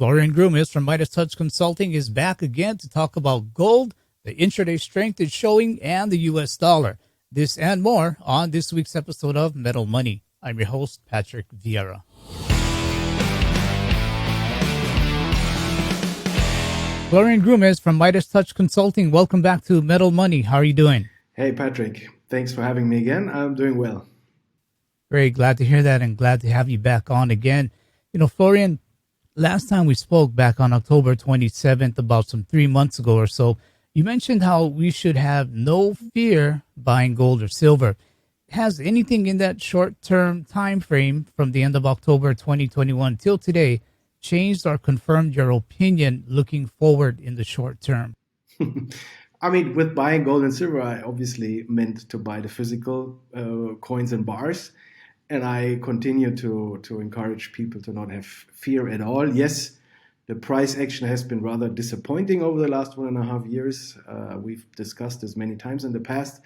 Florian Grummes from Midas Consulting is back again to talk about gold, the intraday strength it's showing, and the U.S. dollar. This and more on this week's episode of Metal Money. I'm your host, Patrick Vieira. Florian Grummes from Midas Consulting, welcome back to Metal Money. How are you doing? Hey, Patrick. Thanks for having me again. I'm doing well. Very glad to hear that and glad to have you back on again. You know, Florian, last time we spoke back on October 27th, about some 3 months ago or so, you mentioned how we should have no fear buying gold or silver. Has anything in that short-term time frame from the end of October 2021 till today changed or confirmed your opinion looking forward in the short term? I mean, with buying gold and silver, I obviously meant to buy the physical coins and bars. And I continue to encourage people to not have fear at all. Yes, the price action has been rather disappointing over the last 1.5 years. We've discussed this many times in the past.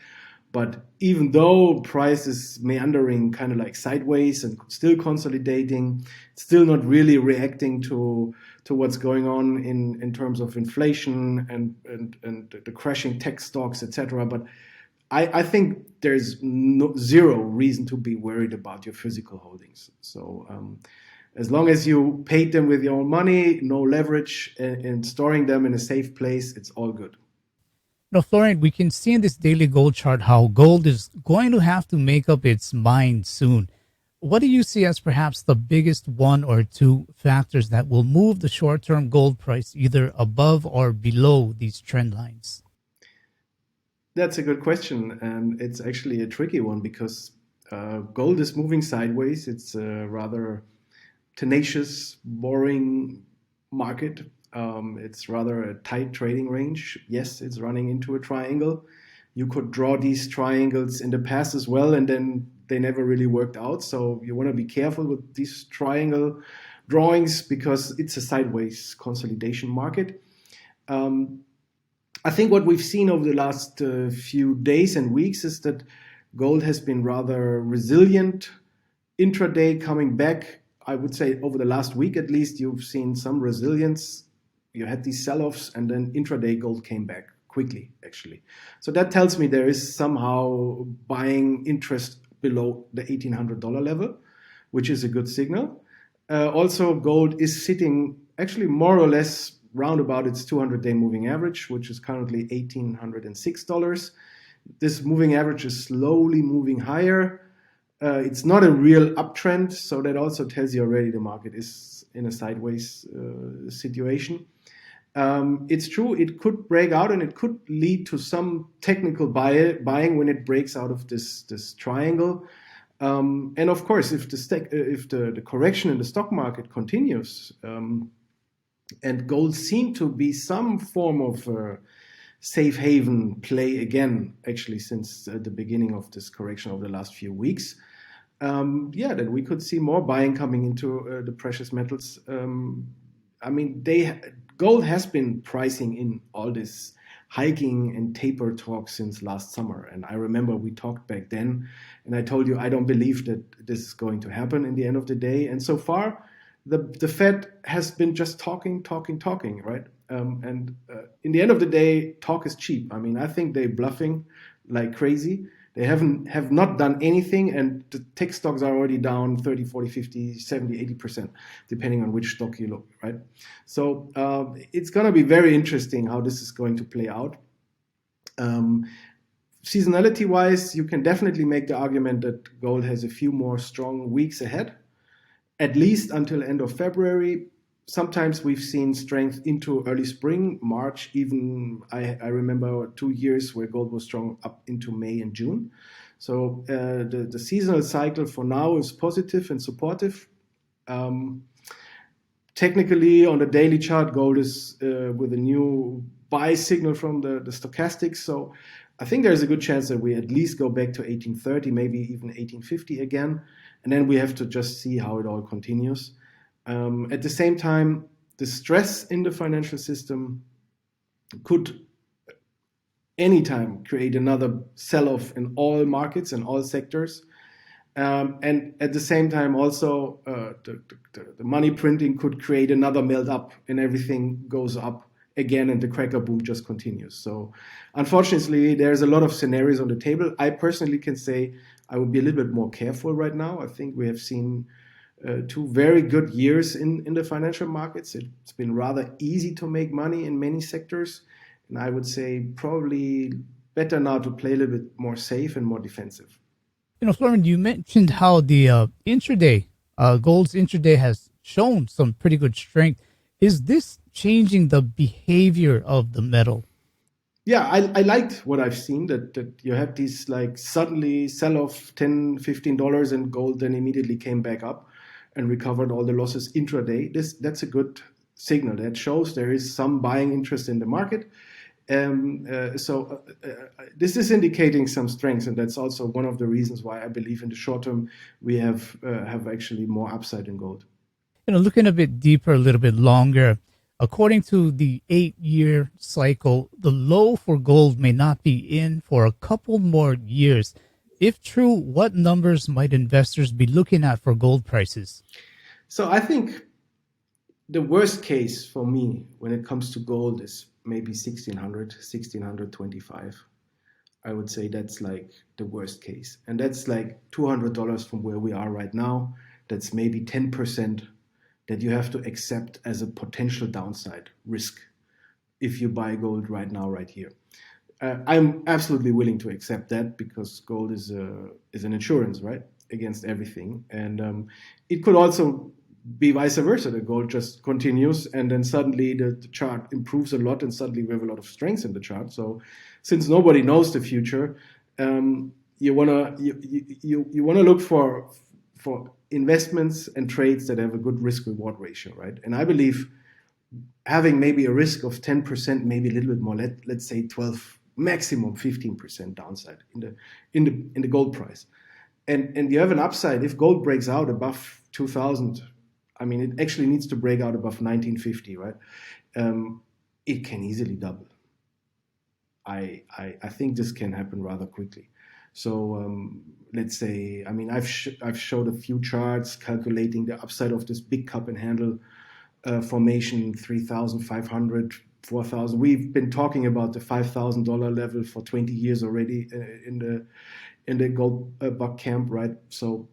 But even though price is meandering kind of like sideways and still consolidating, still not really reacting to what's going on in terms of inflation and the crashing tech stocks, etc. But I think there's zero reason to be worried about your physical holdings. So as long as you paid them with your own money, no leverage, and storing them in a safe place, it's all good. Now, Florian, we can see in this daily gold chart how gold is going to have to make up its mind soon. What do you see as perhaps the biggest one or two factors that will move the short-term gold price either above or below these trend lines? That's a good question, and it's actually a tricky one because gold is moving sideways. It's a rather tenacious, boring market. It's rather a tight trading range. Yes, it's running into a triangle. You could draw these triangles in the past as well, and then they never really worked out. So you want to be careful with these triangle drawings because it's a sideways consolidation market. I think what we've seen over the last few days and weeks is that gold has been rather resilient intraday coming back. I would say over the last week at least, you've seen some resilience. You had these sell-offs and then intraday gold came back quickly, actually. So that tells me there is somehow buying interest below the $1,800 level, which is a good signal. Also, gold is sitting actually more or less round about its 200-day moving average, which is currently $1,806. This moving average is slowly moving higher. It's not a real uptrend, so that also tells you already the market is in a sideways situation. It's true, it could break out and it could lead to some technical buying when it breaks out of this triangle. And of course, if the correction in the stock market continues, and gold seemed to be some form of safe haven play again, actually, since the beginning of this correction over the last few weeks. Then we could see more buying coming into the precious metals. I mean, gold has been pricing in all this hiking and taper talk since last summer. And I remember we talked back then, and I told you I don't believe that this is going to happen in the end of the day. And so far, the Fed has been just talking, right? And in the end of the day, talk is cheap. I mean, I think they're bluffing like crazy. They have not done anything, and the tech stocks are already down 30, 40, 50, 70, 80%, depending on which stock you look, right? So it's going to be very interesting how this is going to play out. Seasonality-wise, you can definitely make the argument that gold has a few more strong weeks ahead, at least until end of February. Sometimes we've seen strength into early spring, March, even I remember 2 years where gold was strong up into May and June. So the seasonal cycle for now is positive and supportive. Technically, on the daily chart, gold is with a new buy signal from the stochastics. So I think there's a good chance that we at least go back to 1830, maybe even 1850 again. And then we have to just see how it all continues. At the same time, the stress in the financial system could anytime create another sell-off in all markets and all sectors. And at the same time, also the money printing could create another melt up, and everything goes up again, and the cracker boom just continues. So, unfortunately, there's a lot of scenarios on the table. I personally can say I would be a little bit more careful right now. I think we have seen two very good years in the financial markets. It's been rather easy to make money in many sectors, and I would say probably better now to play a little bit more safe and more defensive. Florian, you mentioned how the intraday, gold's intraday has shown some pretty good strength. Is this changing the behavior of the metal? Yeah, I liked what I've seen that you had these like suddenly sell off $10, $15 and gold then immediately came back up and recovered all the losses intraday. That's a good signal. That shows there is some buying interest in the market. This is indicating some strength, and that's also one of the reasons why I believe in the short term we have actually more upside in gold. Looking a bit deeper, a little bit longer, according to the 8-year cycle, the low for gold may not be in for a couple more years. If true, what numbers might investors be looking at for gold prices? So I think the worst case for me when it comes to gold is maybe 1600, 1625. I would say that's like the worst case. And that's like $200 from where we are right now. That's maybe 10% that you have to accept as a potential downside risk if you buy gold right now, right here. I'm absolutely willing to accept that because gold is an insurance, right, against everything. And it could also be vice versa. The gold just continues, and then suddenly the chart improves a lot, and suddenly we have a lot of strength in the chart. So, since nobody knows the future, you wanna look for investments and trades that have a good risk reward ratio, right? And I believe having maybe a risk of 10%, maybe a little bit more, let's say 12, maximum 15% downside in the gold price. And you have an upside if gold breaks out above 2000. I mean, it actually needs to break out above 1950, right? It can easily double. I think this can happen rather quickly. So let's say, I mean, I've showed a few charts calculating the upside of this big cup and handle formation, 3,500, 4,000. We've been talking about the $5,000 level for 20 years already in the gold buck camp, right? So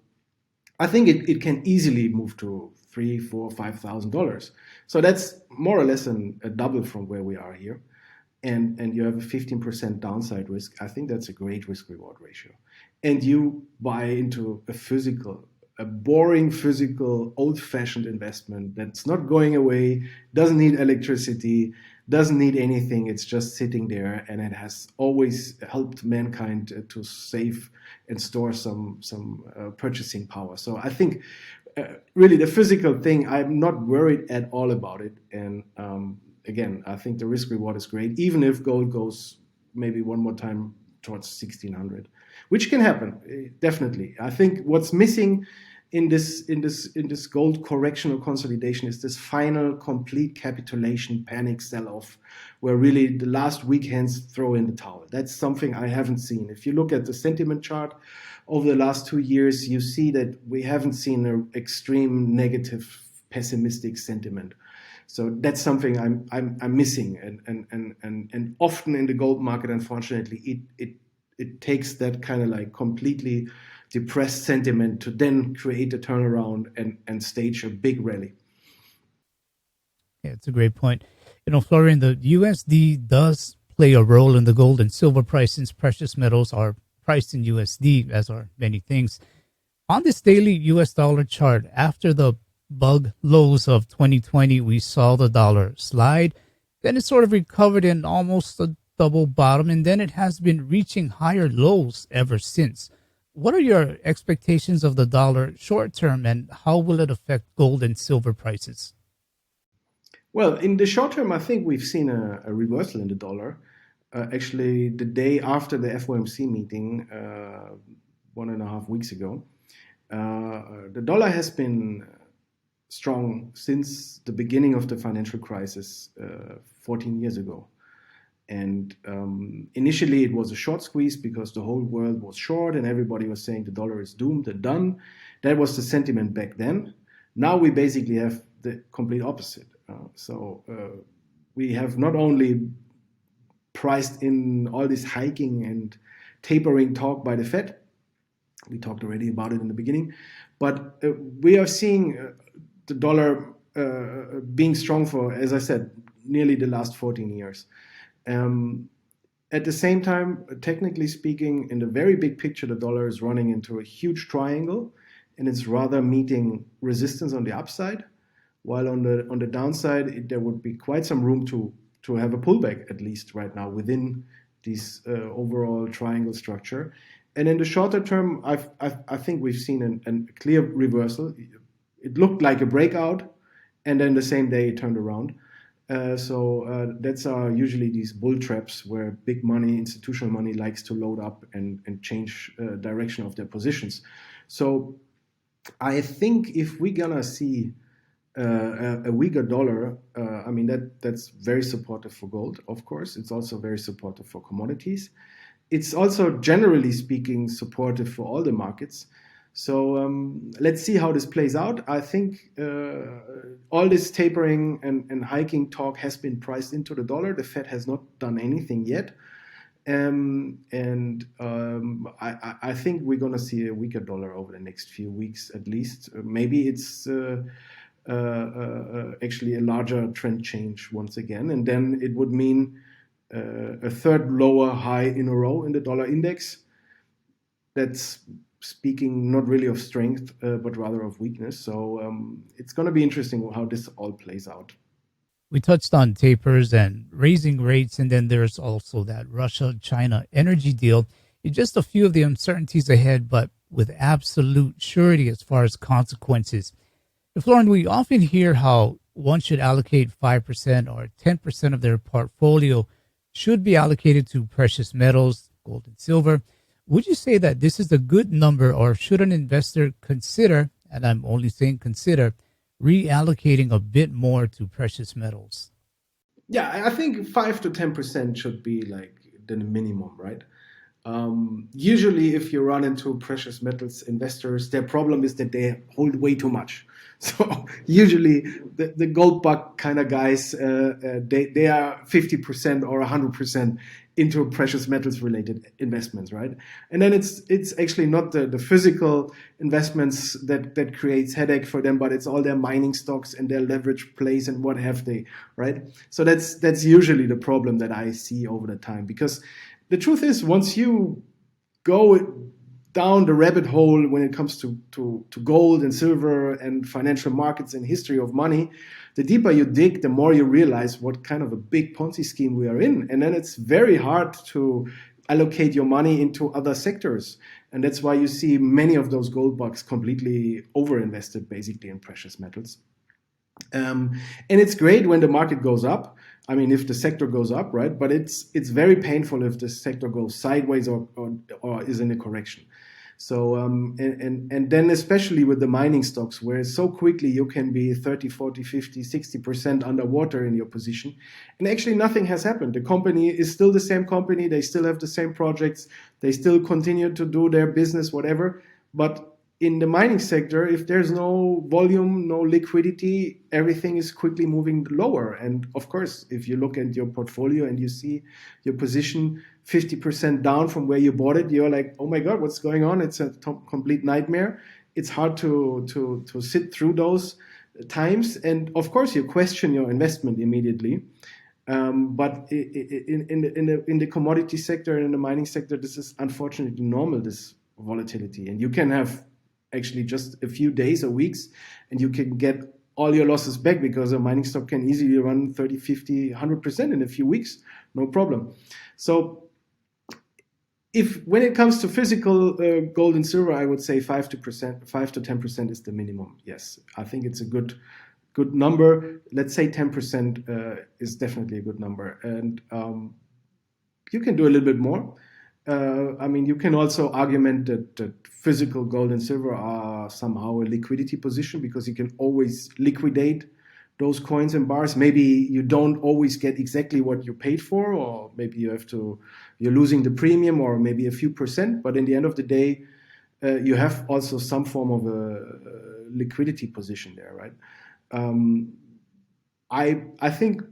I think it can easily move to $3, $4, $5,000. So that's more or less a double from where we are here. And you have a 15% downside risk. I think that's a great risk reward ratio. And you buy into a boring physical, old fashioned investment that's not going away, doesn't need electricity, doesn't need anything. It's just sitting there, and it has always helped mankind to save and store some purchasing power. So I think really the physical thing, I'm not worried at all about it. And again, I think the risk reward is great, even if gold goes maybe one more time towards 1600, which can happen, definitely. I think what's missing in this gold correction or consolidation is this final complete capitulation, panic sell-off, where really the last weak hands throw in the towel. That's something I haven't seen. If you look at the sentiment chart over the last 2 years, you see that we haven't seen an extreme negative, pessimistic sentiment. So that's something I'm missing, and often in the gold market, unfortunately, it takes that kind of like completely depressed sentiment to then create a turnaround and stage a big rally. Yeah, it's a great point. Florian, the USD does play a role in the gold and silver price since precious metals are priced in USD, as are many things. On this daily US dollar chart, after the bug lows of 2020, we saw the dollar slide. Then it sort of recovered in almost a double bottom, and then it has been reaching higher lows ever since. What are your expectations of the dollar short term, and how will it affect gold and silver prices? Well, in the short term, I think we've seen a reversal in the dollar. Actually, the day after the FOMC meeting, 1.5 weeks ago, the dollar has been strong since the beginning of the financial crisis 14 years ago. And initially, it was a short squeeze because the whole world was short and everybody was saying the dollar is doomed and done. That was the sentiment back then. Now we basically have the complete opposite. We have not only priced in all this hiking and tapering talk by the Fed. We talked already about it in the beginning, but we are seeing the dollar being strong for, as I said, nearly the last 14 years. At the same time, technically speaking, in the very big picture, the dollar is running into a huge triangle, and it's rather meeting resistance on the upside, while on the downside, there would be quite some room to have a pullback, at least right now, within this overall triangle structure. And in the shorter term, I think we've seen a clear reversal. It looked like a breakout, and then the same day it turned around. That's usually these bull traps where big money, institutional money, likes to load up and change direction of their positions. So I think if we're gonna see a weaker dollar, that's very supportive for gold. Of course, it's also very supportive for commodities. It's also, generally speaking, supportive for all the markets. So let's see how this plays out. I think all this tapering and hiking talk has been priced into the dollar. The Fed has not done anything yet. I think we're going to see a weaker dollar over the next few weeks at least. Maybe it's actually a larger trend change once again. And then it would mean a third lower high in a row in the dollar index. That's speaking not really of strength, but rather of weakness. So it's going to be interesting how this all plays out. We touched on tapers and raising rates, and then there's also that Russia-China energy deal. It's just a few of the uncertainties ahead, but with absolute surety as far as consequences. Florian, we often hear how one should allocate 5% or 10% of their portfolio should be allocated to precious metals, gold and silver. Would you say that this is a good number, or should an investor consider, and I'm only saying consider, reallocating a bit more to precious metals? Yeah, I think 5 to 10% should be like the minimum, right? Usually, if you run into precious metals investors, their problem is that they hold way too much. So usually, the gold bug kind of guys, they are 50% or 100% into precious metals related investments, right? And then it's actually not the physical investments that creates headache for them, but it's all their mining stocks and their leverage plays and what have they, right? So that's usually the problem that I see over the time, because the truth is, once you go down the rabbit hole when it comes to gold and silver and financial markets and history of money, the deeper you dig, the more you realize what kind of a big Ponzi scheme we are in. And then it's very hard to allocate your money into other sectors. And that's why you see many of those gold bugs completely overinvested basically in precious metals. And it's great when the market goes up. I mean, if the sector goes up, right? But it's very painful if the sector goes sideways or is in a correction. So, and then especially with the mining stocks, where so quickly you can be 30, 40, 50, 60% underwater in your position. And actually nothing has happened. The company is still the same company. They still have the same projects. They still continue to do their business, whatever. But in the mining sector, if there's no volume, no liquidity, everything is quickly moving lower. And of course, if you look at your portfolio and you see your position 50% down from where you bought it, you're like, oh my God, what's going on? It's a complete nightmare. It's hard to sit through those times. And of course, you question your investment immediately. But in the commodity sector and in the mining sector, this is unfortunately normal, this volatility. And you can have actually just a few days or weeks and you can get all your losses back, because a mining stock can easily run 30, 50, 100% in a few weeks, no problem. So when it comes to physical gold and silver, I would say 5 to 10% is the minimum. Yes, I think it's a good number. Let's say 10% is definitely a good number. And you can do a little bit more. You can also argument that physical gold and silver are somehow a liquidity position, because you can always liquidate those coins and bars. Maybe you don't always get exactly what you paid for, or maybe you're losing the premium, or maybe a few percent. But in the end of the day, you have also some form of a liquidity position there, right? I think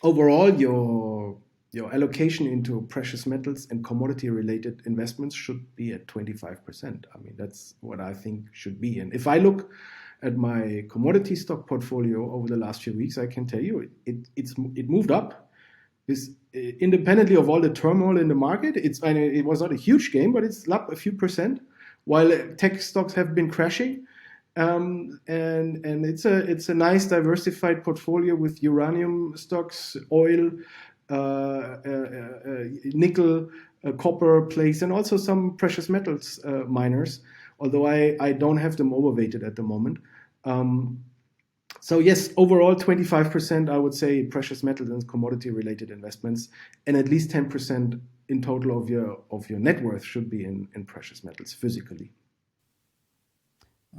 overall your allocation into precious metals and commodity related investments should be at 25%. I mean, that's what I think should be. And if I look at my commodity stock portfolio over the last few weeks, I can tell you it moved up. Independently of all the turmoil in the market, it was not a huge gain, but it's up a few percent, while tech stocks have been crashing. And it's a nice diversified portfolio with uranium stocks, oil, nickel, copper plays, and also some precious metals miners, although I don't have them overweighted at the moment. So yes, overall 25%, I would say, precious metals and commodity related investments, and at least 10% in total of your net worth should be in precious metals physically.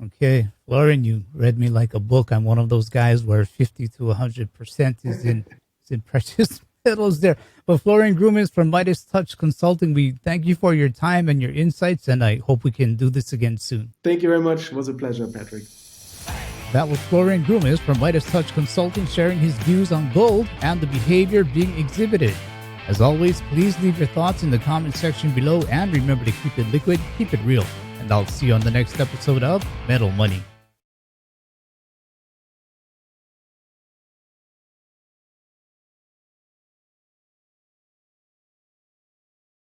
Okay, Florian, you read me like a book. I'm one of those guys where 50 to 100% is in precious metals there. But Florian Grummes from Midas Touch Consulting, we thank you for your time and your insights, and I hope we can do this again soon. Thank you very much. It was a pleasure, Patrick. That was Florian Grummes from Midas Touch Consulting sharing his views on gold and the behavior being exhibited. As always, please leave your thoughts in the comment section below, and remember to keep it liquid, keep it real. And I'll see you on the next episode of Metal Money.